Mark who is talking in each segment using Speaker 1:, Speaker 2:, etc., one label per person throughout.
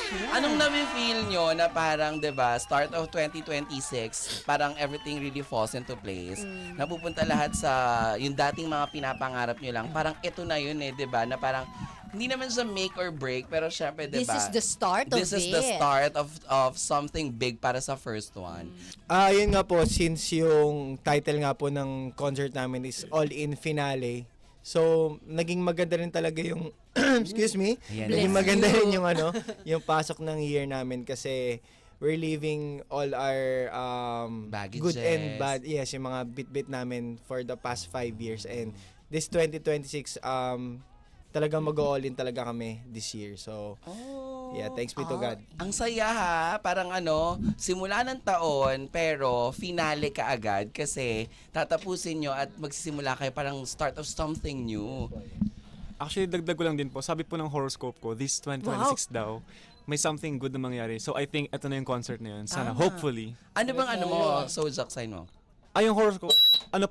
Speaker 1: Anong nafe-feel nyo na parang, 'di ba, start of 2026, parang everything really falls into place. Napupunta lahat sa yung dating mga pinapangarap nyo lang. Parang ito na yun 'di ba? Na parang hindi naman siya make or break, pero syempre, 'di
Speaker 2: This
Speaker 1: ba?
Speaker 2: is the start of
Speaker 1: This is the
Speaker 2: it.
Speaker 1: start of something big para sa first one.
Speaker 3: Yun nga po, since yung title nga po ng concert namin is All In Finale. So, naging maganda rin talaga yung excuse me.
Speaker 1: Ayan.
Speaker 3: Naging
Speaker 2: Bless
Speaker 3: maganda
Speaker 2: you.
Speaker 3: rin yung yung pasok ng year namin kasi we're leaving all our
Speaker 1: Baggages.
Speaker 3: good and bad. Yes, yung mga bit-bit namin for the past 5 years, and this 2026 talagang mag-all in talaga kami this year. So, yeah, thanks be to God.
Speaker 1: Ang saya ha, parang simula ng taon pero finale ka agad kasi tatapusin nyo at magsisimula kayo parang start of something new.
Speaker 4: Actually, dagdag ko lang din po. Sabi po ng horoscope ko, this 2026 daw, may something good na mangyari. So I think ito na yung concert na yun. Sana, hopefully.
Speaker 1: Ano bang mo, zodiac sign mo?
Speaker 4: Yung horoscope,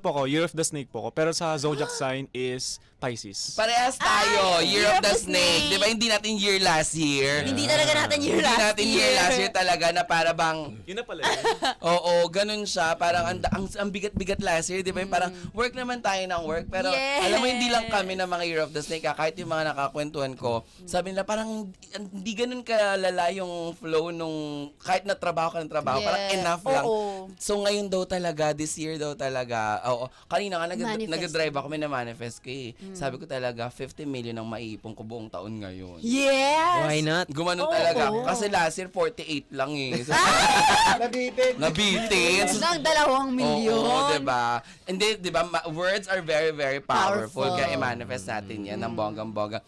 Speaker 4: po ko, Year of the Snake po ko. Pero sa zodiac sign is Pisces.
Speaker 1: Parehas tayo,
Speaker 2: Ay,
Speaker 1: Year of the Snake. Di ba hindi natin year last year?
Speaker 2: Hindi talaga natin year
Speaker 1: Hindi
Speaker 2: last
Speaker 1: natin year last year talaga na para bang
Speaker 4: Yun na pala yun.
Speaker 1: oo, ganun siya. Parang ang bigat-bigat last year, di ba? Yung parang work naman tayo ng work. Pero
Speaker 2: Yes.
Speaker 1: alam mo, hindi lang kami ng mga Year of the Snake. Kahit yung mga nakakwentuhan ko, sabi nila parang hindi ganun kalala yung flow nung kahit na trabaho ka ng trabaho. Parang
Speaker 2: Yes.
Speaker 1: enough lang.
Speaker 2: Oo.
Speaker 1: So ngayon daw talaga, this year daw talaga, oo. Kanina nga,
Speaker 2: Manifest.
Speaker 1: nag-drive ako, may na-manifest ko eh. Sabi ko talaga, 50 million ang maiipon ko buong taon ngayon.
Speaker 2: Yes!
Speaker 5: Why not?
Speaker 1: Gumanon
Speaker 2: Oo.
Speaker 1: talaga. Kasi last year, 48 lang eh. So,
Speaker 3: Nabitin.
Speaker 1: nabitin.
Speaker 2: Ng 2 milyon.
Speaker 1: Oo, diba? Hindi, diba, words are very, very powerful.
Speaker 2: Powerful.
Speaker 1: Kaya i-manifest natin yan ng bonggang-bongga.